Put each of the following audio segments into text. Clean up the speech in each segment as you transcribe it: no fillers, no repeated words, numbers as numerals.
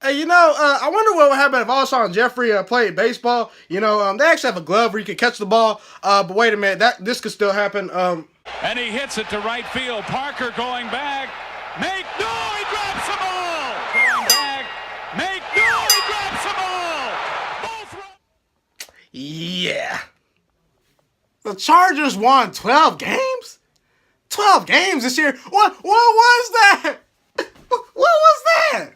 Hey, I wonder what would happen if Alshon Jeffrey played baseball. They actually have a glove where you can catch the ball. But wait a minute, this could still happen. And he hits it to right field. Parker going back. No, he drops the ball. Going back. No, he drops the ball. Yeah. The Chargers won 12 games? 12 games this year? What was that? What was that?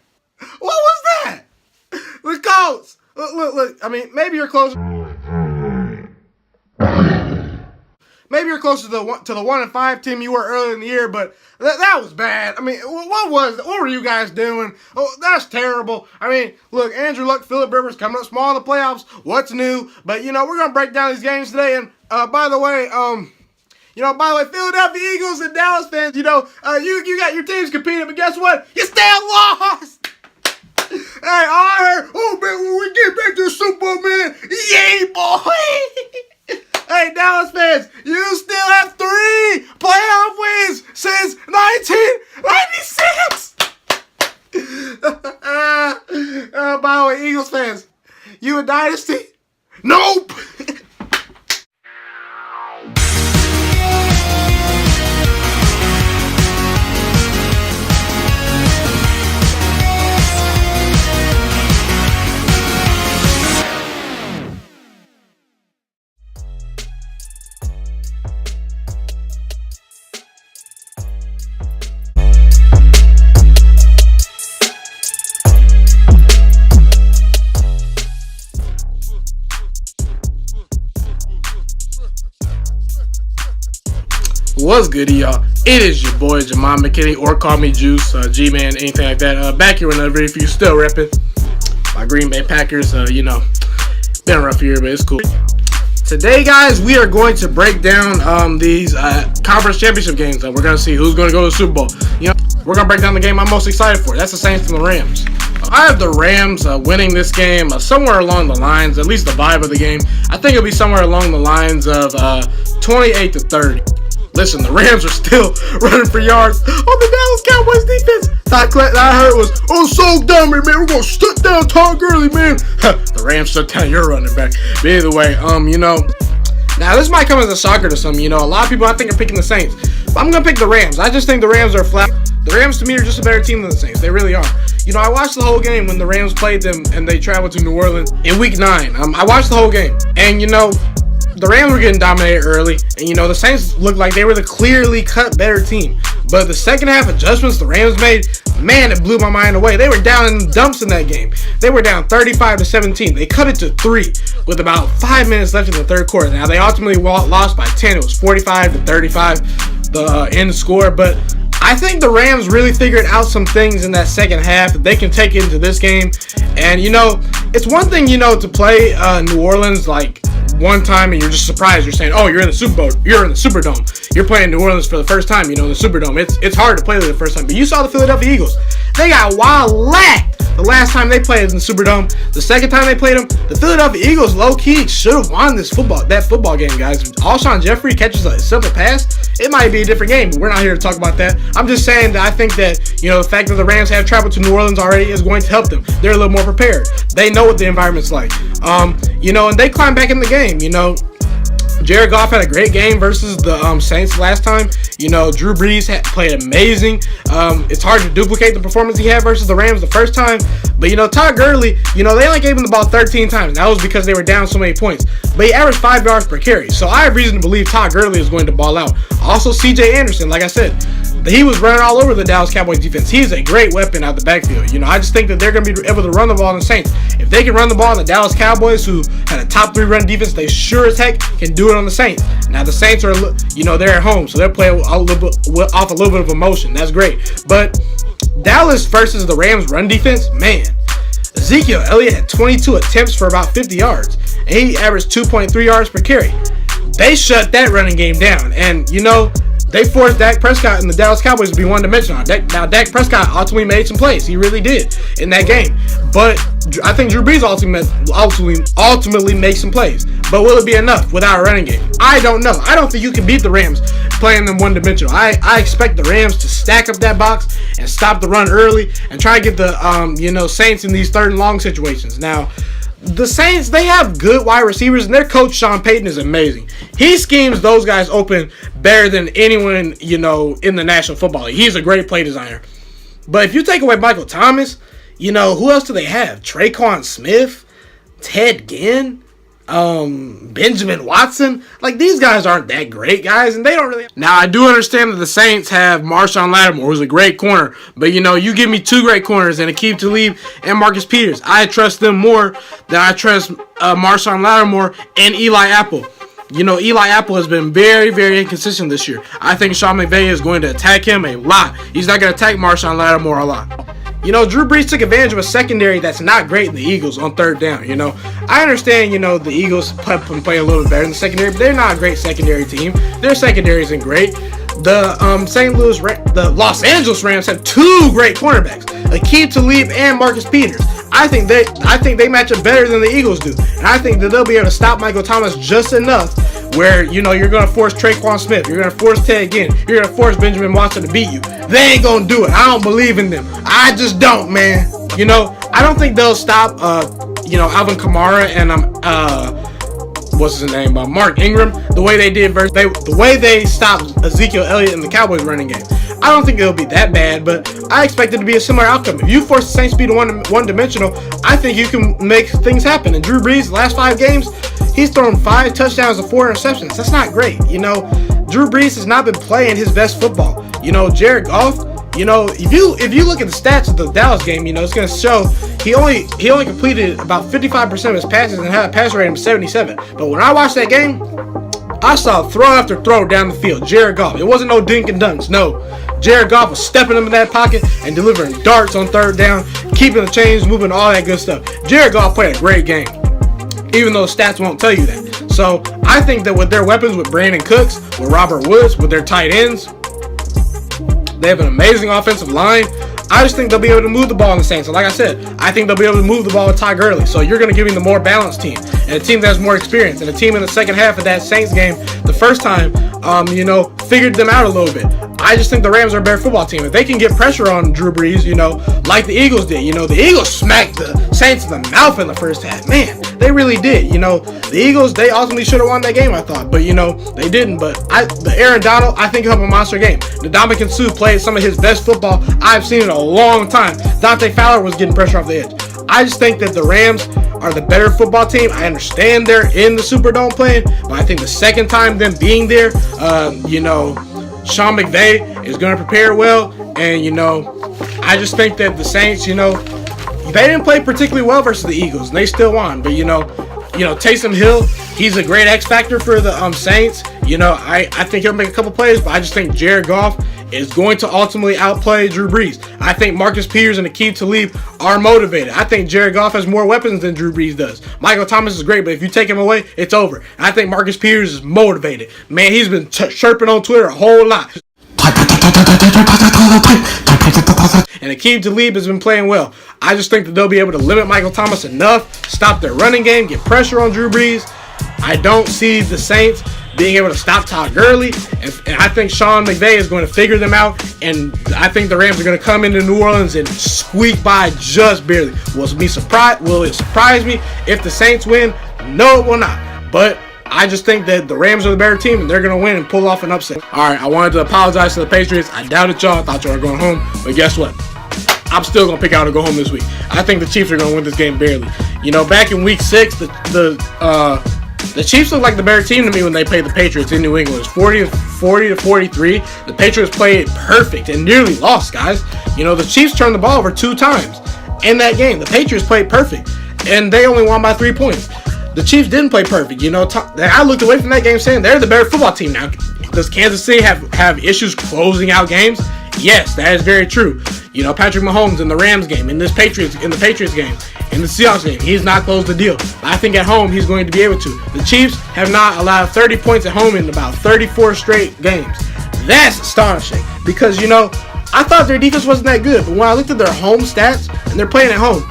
What was that? The Colts. Look. I mean, maybe you're closer. Maybe you're closer to the 1-5 team you were earlier in the year, but that was bad. I mean, what were you guys doing? Oh, that's terrible. I mean, look, Andrew Luck, Phillip Rivers coming up small in the playoffs. What's new? But we're gonna break down these games today. And by the way, Philadelphia Eagles and Dallas fans, you got your teams competing, but guess what? You still lost. Hey, I heard, oh man, when we get back to the Super Bowl, man, yay, boy. Hey, Dallas fans, you still have 3 playoff wins since 1996. By the way, Eagles fans, you a dynasty? Nope. What's good, y'all? It is your boy Ghiman Mckinney, or call me Juice, G-Man, anything like that. Back here with another video for you, still repping my Green Bay Packers. Been a rough year, but it's cool. Today, guys, we are going to break down these conference championship games. We're going to see who's going to go to the Super Bowl. We're going to break down the game I'm most excited for. That's the Saints and the Rams. I have the Rams winning this game somewhere along the lines, at least the vibe of the game. I think it'll be somewhere along the lines of 28-30. Listen, the Rams are still running for yards on the Dallas Cowboys defense. I heard was, so dumb, man. We're going to shut down Todd Gurley, man. The Rams shut down your running back. But either way, now this might come as a shocker to some. A lot of people I think are picking the Saints. But I'm going to pick the Rams. I just think the Rams are flat. The Rams, to me, are just a better team than the Saints. They really are. I watched the whole game when the Rams played them and they traveled to New Orleans in Week 9. I watched the whole game. And, the Rams were getting dominated early, and the Saints looked like they were the clearly cut better team. But the second half adjustments the Rams made, man, it blew my mind away. They were down in the dumps in that game. They were down 35-17. They cut it to 3 with about 5 minutes left in the third quarter. Now they ultimately lost by 10. It was 45-35, the end score. But I think the Rams really figured out some things in that second half that they can take into this game. And it's one thing to play New Orleans like one time and you're just surprised. You're saying, oh, you're in the Super Bowl. You're in the Superdome. You're playing New Orleans for the first time, in the Superdome. It's hard to play there the first time. But you saw the Philadelphia Eagles. They got wild-lacked the last time they played in the Superdome. The second time they played them, the Philadelphia Eagles low-key should have won that football game, guys. If Alshon Jeffrey catches a simple pass, it might be a different game, but we're not here to talk about that. I'm just saying that I think that, the fact that the Rams have traveled to New Orleans already is going to help them. They're a little more prepared. They know what the environment's like. And they climb back in the game, Jared Goff had a great game versus the Saints last time. Drew Brees played amazing. It's hard to duplicate the performance he had versus the Rams the first time. But, Todd Gurley, they only gave him the ball 13 times. And that was because they were down so many points. But he averaged 5 yards per carry. So I have reason to believe Todd Gurley is going to ball out. Also, C.J. Anderson, like I said, he was running all over the Dallas Cowboys defense. He's a great weapon out the backfield. I just think that they're going to be able to run the ball on the Saints. If they can run the ball on the Dallas Cowboys, who had a top 3 run defense, they sure as heck can do it on the Saints. Now, the Saints are, they're at home, so they're playing off a little bit of emotion. That's great. But Dallas versus the Rams run defense, man. Ezekiel Elliott had 22 attempts for about 50 yards, and he averaged 2.3 yards per carry. They shut that running game down, and, they forced Dak Prescott and the Dallas Cowboys to be one-dimensional. Now, Dak Prescott ultimately made some plays. He really did in that game. But I think Drew Brees ultimately makes some plays. But will it be enough without a running game? I don't know. I don't think you can beat the Rams playing them one-dimensional. I expect the Rams to stack up that box and stop the run early and try to get the Saints in these third and long situations. Now, the Saints, they have good wide receivers, and their coach, Sean Payton, is amazing. He schemes those guys open better than anyone, in the National Football League. He's a great play designer. But if you take away Michael Thomas, who else do they have? Traquan Smith, Ted Ginn, Benjamin Watson. Like, these guys aren't that great, guys, and they don't really. Now, I do understand that the Saints have Marshawn Lattimore, who's a great corner, but you give me two great corners and Aqib Talib and Marcus Peters. I trust them more than I trust Marshawn Lattimore and Eli Apple. Eli Apple has been very, very inconsistent this year. I think Sean McVay is going to attack him a lot. He's not going to attack Marshawn Lattimore a lot. Drew Brees took advantage of a secondary that's not great in the Eagles on third down. I understand, the Eagles play a little bit better in the secondary, but they're not a great secondary team. Their secondary isn't great. The Los Angeles Rams have two great cornerbacks, Aqib Talib and Marcus Peters. I think they match up better than the Eagles do, and I think that they'll be able to stop Michael Thomas just enough where you're going to force Traquan Smith, you're going to force Ted Ginn, you're going to force Benjamin Watson to beat you. They ain't going to do it. I don't believe in them. I just don't, man. I don't think they'll stop Alvin Kamara and what's his name, Mark Ingram, the way they did the way they stopped Ezekiel Elliott in the Cowboys running game. I don't think it'll be that bad, but I expect it to be a similar outcome. If you force the Saints to be one-dimensional, I think you can make things happen. And Drew Brees, the last 5 games, he's thrown 5 touchdowns and 4 interceptions. That's not great. Drew Brees has not been playing his best football. Jared Goff, if you look at the stats of the Dallas game, it's going to show he only completed about 55% of his passes and had a pass rating of 77. But when I watched that game, I saw throw after throw down the field. Jared Goff. It wasn't no dink and dunks. No. Jared Goff was stepping into that pocket and delivering darts on third down, keeping the chains moving, all that good stuff. Jared Goff played a great game, even though stats won't tell you that. So I think that with their weapons, with Brandon Cooks, with Robert Woods, with their tight ends, they have an amazing offensive line. I just think they'll be able to move the ball in the Saints. And like I said, I think they'll be able to move the ball with Ty Gurley. So you're going to give me the more balanced team and a team that has more experience. And a team in the second half of that Saints game, the first time, figured them out a little bit. I just think the Rams are a better football team. If they can get pressure on Drew Brees, like the Eagles did. The Eagles smacked the Saints in the mouth in the first half. Man, they really did. The Eagles, they ultimately should have won that game, I thought. But, they didn't. But the Aaron Donald, I think he'll have a monster game. Ndamukong Suh played some of his best football I've seen in a long time. Dante Fowler was getting pressure off the edge. I just think that the Rams are the better football team. I understand they're in the Superdome playing, but I think the second time them being there, Sean McVay is going to prepare well. And, I just think that the Saints, they didn't play particularly well versus the Eagles, and they still won. But, Taysom Hill, he's a great X factor for the Saints. I think he'll make a couple plays, but I just think Jared Goff is going to ultimately outplay Drew Brees. I think Marcus Peters and Aqib Talib are motivated. I think Jared Goff has more weapons than Drew Brees does. Michael Thomas is great, but if you take him away, it's over. And I think Marcus Peters is motivated. Man, he's been chirping on Twitter a whole lot. And Aqib Talib has been playing well. I just think that they'll be able to limit Michael Thomas enough, stop their running game, get pressure on Drew Brees. I don't see the Saints being able to stop Todd Gurley, and I think Sean McVay is going to figure them out, and I think the Rams are going to come into New Orleans and squeak by just barely. Will it surprise me if the Saints win? No, it will not. But I just think that the Rams are the better team, and they're going to win and pull off an upset. All right, I wanted to apologize to the Patriots. I doubted y'all. I thought y'all were going home, but guess what? I'm still going to pick out to go home this week. I think the Chiefs are going to win this game barely. Back in week 6, the Chiefs look like the better team to me when they played the Patriots in New England. It's 40-43. The Patriots played perfect and nearly lost, guys. The Chiefs turned the ball over 2 times in that game. The Patriots played perfect, and they only won by 3 points. The Chiefs didn't play perfect. I looked away from that game saying they're the better football team now. Does Kansas City have issues closing out games? Yes, that is very true. Patrick Mahomes in the Rams game, in the Patriots game, in the Seahawks game, he's not closed the deal. I think at home he's going to be able to. The Chiefs have not allowed 30 points at home in about 34 straight games. That's astonishing because, I thought their defense wasn't that good, but when I looked at their home stats, and they're playing at home,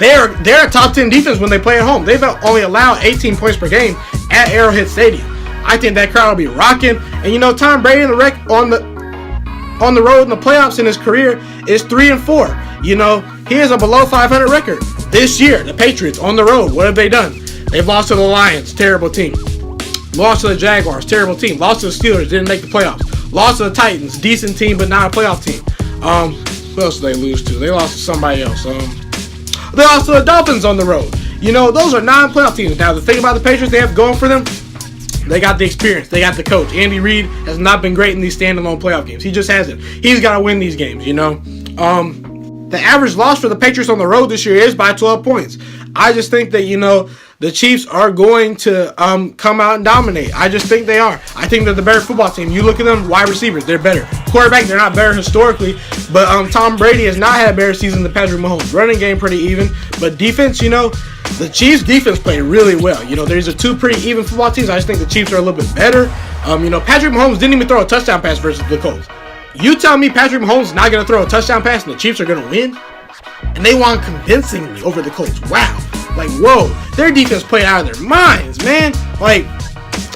they're a top 10 defense when they play at home. They've only allowed 18 points per game at Arrowhead Stadium. I think that crowd will be rocking. And you know, Tom Brady on the road in the playoffs in his career is 3-4. You know, he has a below 500 record. This year, the Patriots on the road, what have they done? They've lost to the Lions, terrible team. Lost to the Jaguars, terrible team. Lost to the Steelers, didn't make the playoffs. Lost to the Titans, decent team, but not a playoff team. Who else did they lose to? They lost to somebody else. They lost to the Dolphins on the road. You know, those are non-playoff teams. Now, the thing about the Patriots they have going for them, they got the experience. They got the coach. Andy Reid has not been great in these standalone playoff games. He just hasn't. He's got to win these games, you know. The average loss for the Patriots on the road this year is by 12 points. I just think that, you know, the Chiefs are going to come out and dominate. I just think they are. I think they're the better football team. You look at them, wide receivers, they're better. Quarterback, they're not better historically, but Tom Brady has not had a better season than Patrick Mahomes. Running game pretty even, but defense, you know, the Chiefs' defense played really well. You know, these are two pretty even football teams. I just think the Chiefs are a little bit better. You know, Patrick Mahomes didn't even throw a touchdown pass versus the Colts. You tell me Patrick Mahomes is not going to throw a touchdown pass and the Chiefs are going to win? And they won convincingly over the Colts. Wow. Like, whoa. Their defense played out of their minds, man. Like,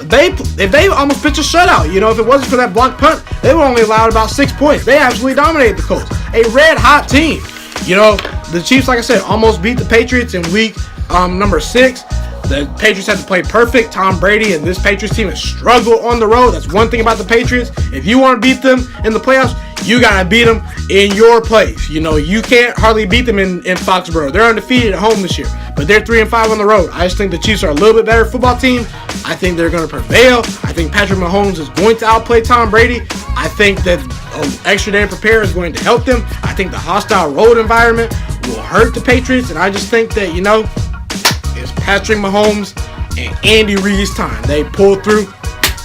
they almost pitched a shutout. You know, if it wasn't for that blocked punt, they would only allowed about 6 points. They absolutely dominated the Colts. A red-hot team. You know, the Chiefs, like I said, almost beat the Patriots in week number 6. The Patriots had to play perfect. Tom Brady and this Patriots team has struggled on the road. That's one thing about the Patriots. If you want to beat them in the playoffs, you got to beat them in your place. You know, you can't hardly beat them in Foxborough. They're undefeated at home this year, but they're 3-5 on the road. I just think the Chiefs are a little bit better football team. I think they're going to prevail. I think Patrick Mahomes is going to outplay Tom Brady. I think that an extra day to prepare is going to help them. I think the hostile road environment will hurt the Patriots, and I just think that, you know, it's Patrick Mahomes and Andy Reid's time. They pull through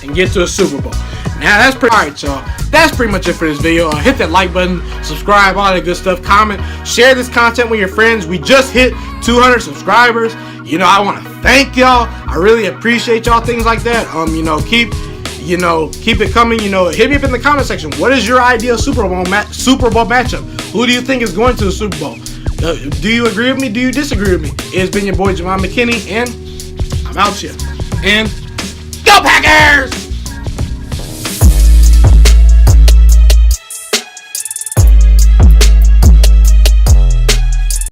and get to a Super Bowl. Now, that's pretty alright, y'all. That's pretty much it for this video. Hit that like button, subscribe, all that good stuff. Comment, share this content with your friends. We just hit 200 subscribers. You know, I want to thank y'all. I really appreciate y'all, things like that. You know, keep it coming. You know, hit me up in the comment section. What is your ideal Super Bowl matchup? Who do you think is going to the Super Bowl? Do you agree with me? Do you disagree with me? It's been your boy Ghiman Mckinney, and I'm out here. And go Packers!